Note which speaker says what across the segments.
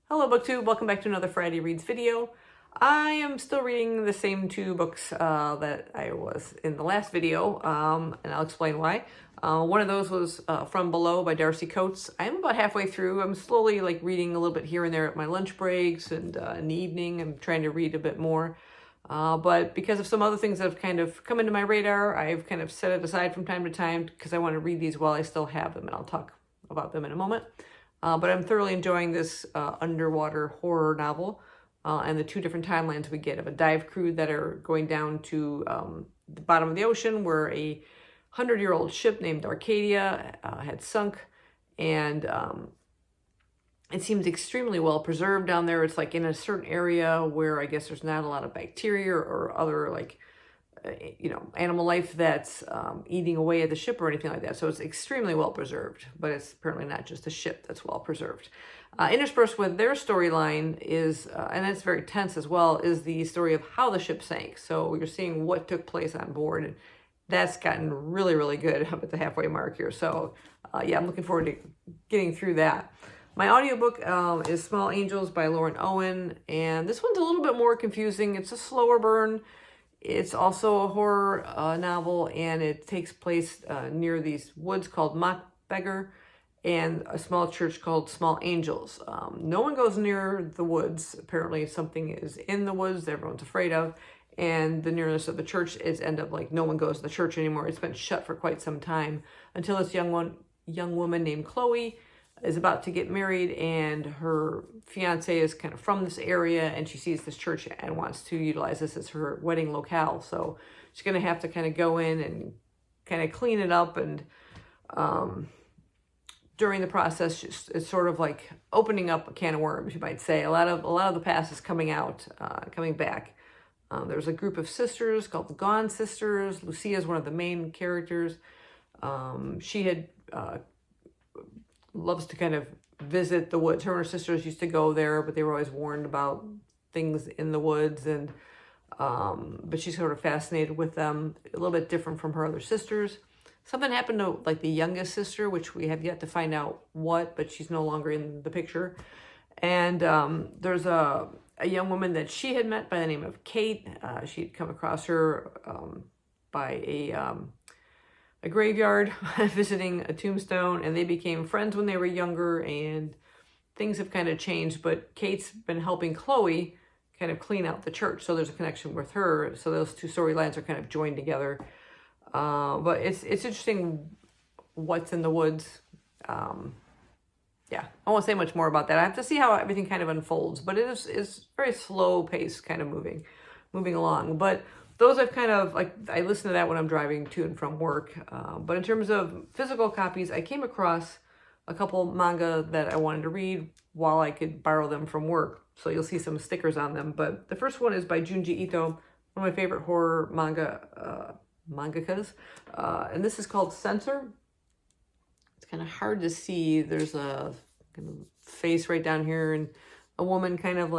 Speaker 1: Hello BookTube, welcome back to another Friday Reads video. I am still reading the same two books that I was in the last video, and I'll explain why. One of those was From Below by Darcy Coates. I'm about halfway through. I'm slowly reading a little bit here and there at my lunch breaks, and in the evening I'm trying to read a bit more. But because of some other things that have kind of come into my radar, I've kind of set it aside from time to time because I want to read these while I still have them, and I'll talk about them in a moment. But I'm thoroughly enjoying this underwater horror novel and the two different timelines we get of a dive crew that are going down to the bottom of the ocean where a 100-year-old ship named Arcadia had sunk, and it seems extremely well preserved down there. It's like in a certain area where I guess there's not a lot of bacteria or other animal life that's eating away at the ship or anything like that. So it's extremely well preserved, but it's apparently not just the ship that's well preserved. Interspersed with their storyline is, and it's very tense as well, is the story of how the ship sank. So you're seeing what took place on board, and that's gotten really, really good up at the halfway mark here. So yeah, I'm looking forward to getting through that. My audiobook is Small Angels by Lauren Owen, and this one's a little bit more confusing. It's a slower burn. It's also a horror novel, and it takes place near these woods called Mockbeggar and a small church called Small Angels. No one goes near the woods. Apparently something is in the woods that everyone's afraid of, and the nearness of the church is end up no one goes to the church anymore. It's been shut for quite some time until this young woman named Chloe is about to get married, and her fiance is kind of from this area, and she sees this church and wants to utilize this as her wedding locale. So she's going to have to kind of go in and kind of clean it up, and during the process it's sort of like opening up a can of worms, you might say. A lot of the past is coming out, coming back. There's a group of sisters called the Gone Sisters. Lucia is one of the main characters. She had loves to kind of visit the woods. Her and her sisters used to go there, but they were always warned about things in the woods, and but she's sort of fascinated with them, a little bit different from her other sisters. Something happened to the youngest sister, which we have yet to find out what, but she's no longer in the picture. And there's a young woman that she had met by the name of Kate. She'd come across her by a graveyard visiting a tombstone, and they became friends when they were younger, and things have kind of changed, but Kate's been helping Chloe kind of clean out the church, so there's a connection with her. So those two storylines are kind of joined together. But it's interesting what's in the woods. Yeah, I won't say much more about that. I have to see how everything kind of unfolds, but it's very slow pace, kind of moving along. But those I've kind of, I listen to that when I'm driving to and from work. But in terms of physical copies, I came across a couple manga that I wanted to read while I could borrow them from work. So you'll see some stickers on them. But the first one is by Junji Ito, one of my favorite horror mangakas. And this is called Censor. It's kind of hard to see. There's a kind of face right down here, and a woman kind of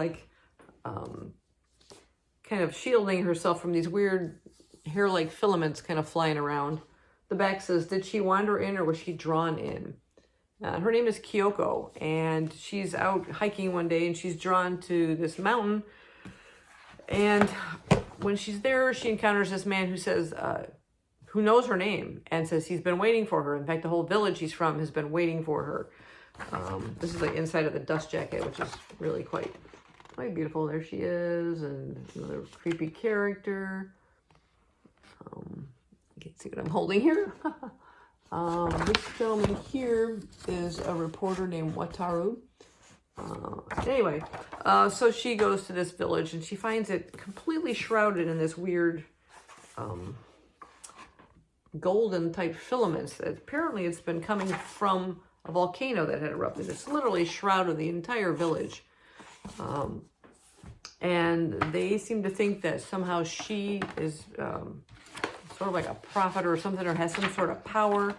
Speaker 1: shielding herself from these weird hair-like filaments kind of flying around. The back says, did she wander in or was she drawn in? Her name is Kyoko, and she's out hiking one day, and she's drawn to this mountain. And when she's there, she encounters this man who says, who knows her name, and says he's been waiting for her. In fact, the whole village he's from has been waiting for her. This is inside of the dust jacket, which is really quite beautiful. There she is, and another creepy character. You can see what I'm holding here. This gentleman here is a reporter named Wataru. Anyway, so she goes to this village, and she finds it completely shrouded in this weird golden type filaments that apparently it's been coming from a volcano that had erupted. It's literally shrouded the entire village. And they seem to think that somehow she is sort of like a prophet or something, or has some sort of power.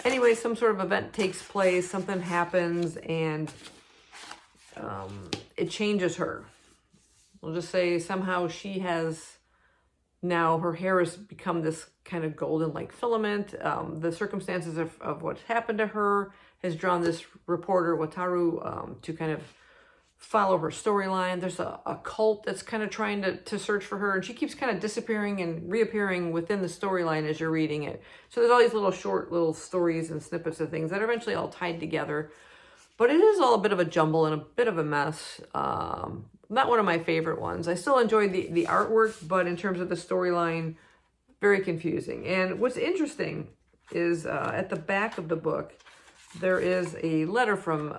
Speaker 1: Anyway, some sort of event takes place, something happens, and it changes her. We'll just say somehow she has, now her hair has become this kind of golden filament. The circumstances of what's happened to her has drawn this reporter, Wataru, to kind of follow her storyline. There's a cult that's kind of trying to search for her, and she keeps kind of disappearing and reappearing within the storyline as you're reading it. So there's all these little short little stories and snippets of things that are eventually all tied together. But it is all a bit of a jumble and a bit of a mess. Not one of my favorite ones. I still enjoyed the artwork, but in terms of the storyline, very confusing. And what's interesting is at the back of the book, there is a letter from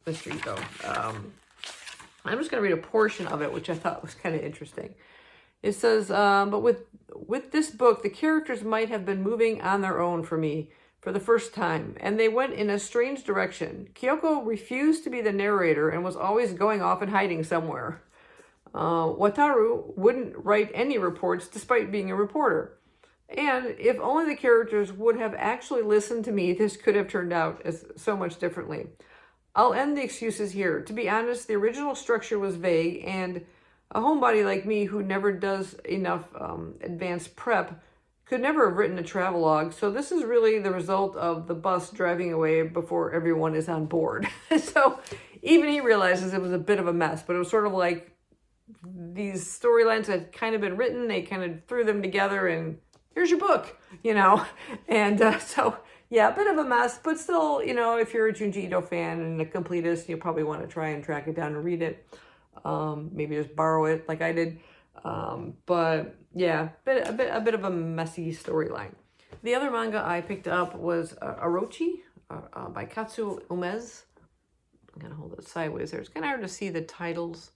Speaker 1: Mr. Ito. I'm just going to read a portion of it, which I thought was kind of interesting. It says, but with this book, the characters might have been moving on their own for me for the first time, and they went in a strange direction. Kyoko refused to be the narrator and was always going off and hiding somewhere. Wataru wouldn't write any reports despite being a reporter. And if only the characters would have actually listened to me, this could have turned out as so much differently. I'll end the excuses here. To be honest, the original structure was vague, and a homebody like me who never does enough advanced prep could never have written a travelogue. So this is really the result of the bus driving away before everyone is on board. So even he realizes it was a bit of a mess, but it was sort of like these storylines had kind of been written. They kind of threw them together and here's your book, you know? And so, yeah, a bit of a mess, but still, you know, if you're a Junji Ito fan and a completist, you'll probably want to try and track it down and read it. Maybe just borrow it like I did. But yeah, a bit of a messy storyline. The other manga I picked up was Orochi by Katsuo Umez. I'm going to hold it sideways there. It's kind of hard to see the titles.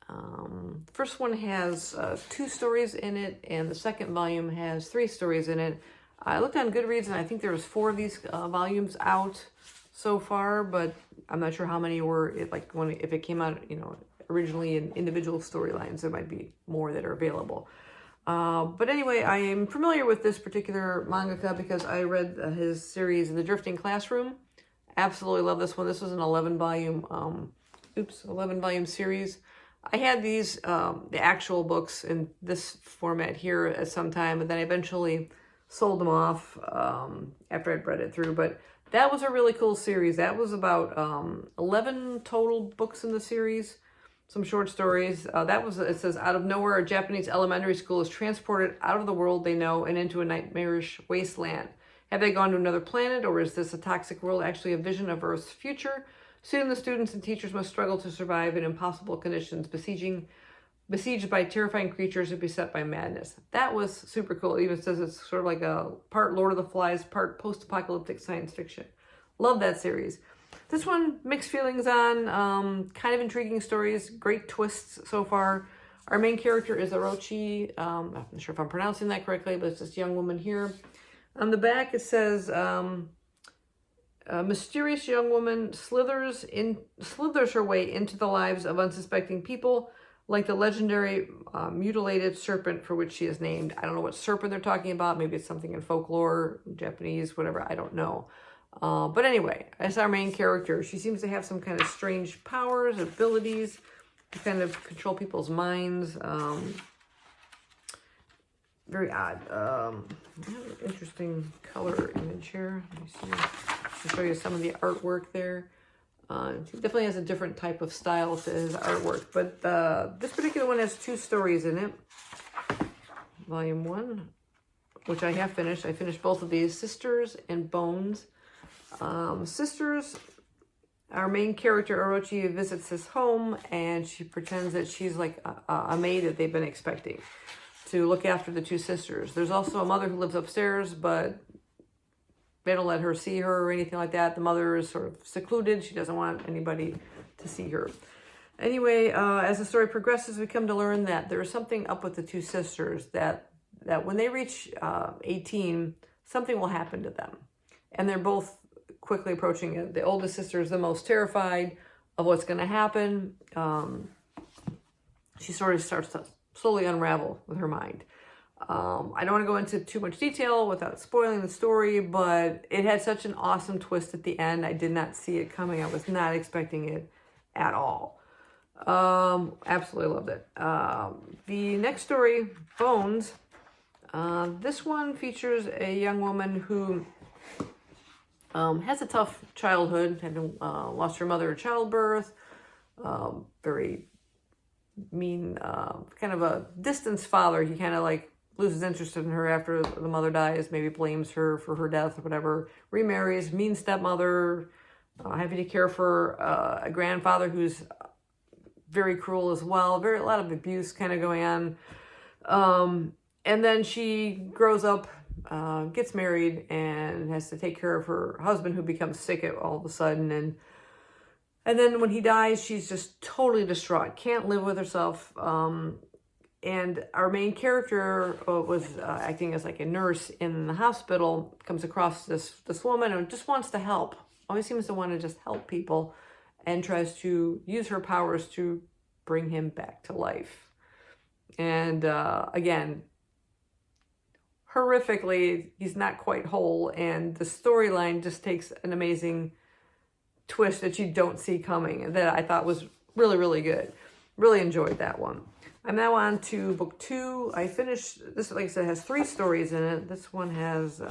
Speaker 1: The first one has 2 stories in it, and the second volume has 3 stories in it. I looked on Goodreads, and I think there was 4 of these volumes out so far, but I'm not sure how many were, if it came out, you know, originally in individual storylines, there might be more that are available. But anyway, I am familiar with this particular mangaka because I read his series, The Drifting Classroom. Absolutely love this one. This was an 11-volume series. I had these, the actual books in this format here at some time, and then I eventually sold them off after I'd read it through. But that was a really cool series. That was about 11 total books in the series, some short stories. It says, out of nowhere, a Japanese elementary school is transported out of the world they know and into a nightmarish wasteland. Have they gone to another planet, or is this a toxic world actually a vision of Earth's future? Soon the students and teachers must struggle to survive in impossible conditions, besieged by terrifying creatures and beset by madness. That was super cool. It even says it's sort of like a part Lord of the Flies, part post-apocalyptic science fiction. Love that series. This one, mixed feelings on, kind of intriguing stories, great twists so far. Our main character is Orochi. I'm not sure if I'm pronouncing that correctly, but it's this young woman here. On the back it says, a mysterious young woman slithers her way into the lives of unsuspecting people, like the legendary mutilated serpent for which she is named. I don't know what serpent they're talking about. Maybe it's something in folklore, Japanese, whatever. I don't know. But anyway, as our main character, she seems to have some kind of strange powers, abilities to kind of control people's minds. Very odd. Interesting color image here. Let me see. I'll show you some of the artwork there. He definitely has a different type of style to his artwork, but this particular one has 2 stories in it. Volume 1, which I have finished. I finished both of these, Sisters and Bones. Sisters, our main character, Orochi, visits this home, and she pretends that she's like a maid that they've been expecting to look after the 2 sisters. There's also a mother who lives upstairs, but they don't let her see her or anything like that. The mother is sort of secluded. She doesn't want anybody to see her. Anyway, as the story progresses, we come to learn that there is something up with the 2 sisters, that when they reach 18, something will happen to them. And they're both quickly approaching it. The oldest sister is the most terrified of what's going to happen. She sort of starts to slowly unravel with her mind. I don't want to go into too much detail without spoiling the story, but it had such an awesome twist at the end. I did not see it coming. I was not expecting it at all. Absolutely loved it. The next story, Bones, this one features a young woman who has a tough childhood, had lost her mother at childbirth, very mean, kind of a distant father. He kind of like loses interest in her after the mother dies, maybe blames her for her death or whatever, remarries, mean stepmother, having to care for a grandfather who's very cruel as well, a lot of abuse kind of going on. And then she grows up, gets married, and has to take care of her husband who becomes sick all of a sudden. And then when he dies, she's just totally distraught, can't live with herself. And our main character was acting as like a nurse in the hospital, comes across this woman who just wants to help, always seems to want to just help people, and tries to use her powers to bring him back to life. And again, horrifically, he's not quite whole, and the storyline just takes an amazing twist that you don't see coming, and that I thought was really, really good. Really enjoyed that one. I'm now on to book 2. I finished this, like I said, has 3 stories in it. This one has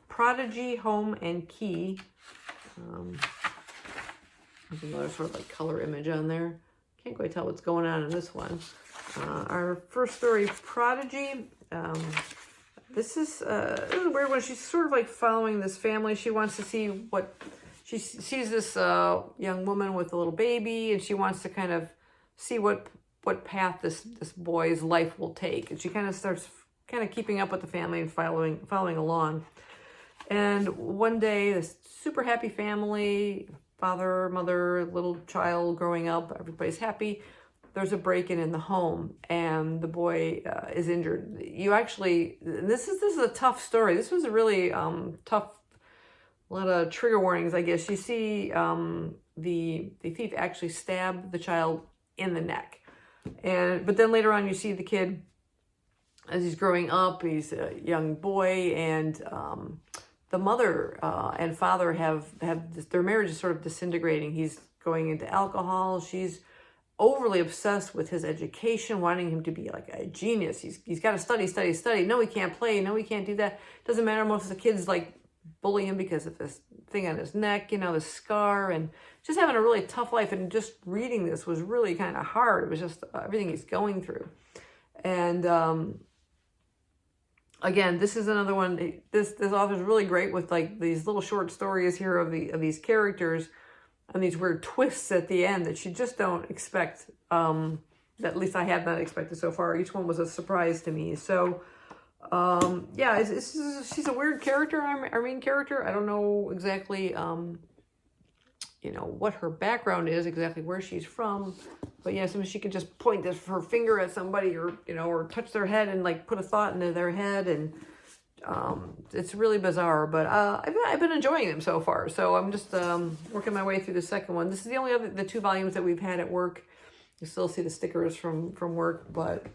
Speaker 1: Prodigy, Home, and Key. There's another sort of like color image on there. Can't quite tell what's going on in this one. Our first story, Prodigy. This is a weird one. She's sort of like following this family. She wants to see what... She sees this young woman with a little baby, and she wants to kind of see what path this boy's life will take. And she kind of starts kind of keeping up with the family and following along. And one day, this super happy family, father, mother, little child growing up, everybody's happy. There's a break-in in the home, and the boy is injured. This is a tough story. This was a really tough. A lot of trigger warnings, I guess. You see the thief actually stab the child in the neck. But then later on you see the kid, as he's growing up, he's a young boy, and the mother and father have their marriage is sort of disintegrating. He's going into alcohol. She's overly obsessed with his education, wanting him to be like a genius. He's got to study. No, he can't play. No, he can't do that. Doesn't matter. Most of the kids like bully him because of this thing on his neck, this scar, and just having a really tough life. And just reading this was really kind of hard. It was just everything he's going through. And again, this is another one. This author's really great with like these little short stories here of these characters and these weird twists at the end that you just don't expect. That at least I have not expected so far. Each one was a surprise to me. So yeah, she's a weird character, our main character. I don't know exactly, what her background is, exactly where she's from. But yeah, sometimes she could just point her finger at somebody, or, or touch their head and like put a thought into their head. And it's really bizarre, but I've been enjoying them so far. So I'm just working my way through the second one. This is the only the 2 volumes that we've had at work. You still see the stickers from work, but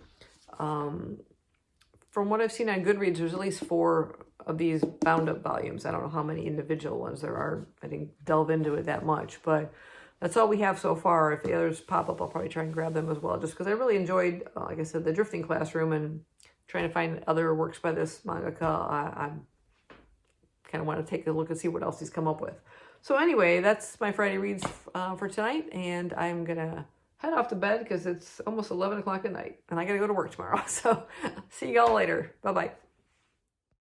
Speaker 1: from what I've seen on Goodreads, there's at least 4 of these bound up volumes. I don't know how many individual ones there are. I didn't delve into it that much, but that's all we have so far. If the others pop up, I'll probably try and grab them as well, just because I really enjoyed, like I said, The Drifting Classroom, and trying to find other works by this mangaka. I kind of want to take a look and see what else he's come up with. So anyway, that's my Friday reads for tonight, and I'm going to head off to bed because it's almost 11 o'clock at night, and I got to go to work tomorrow. So see you all later. Bye-bye.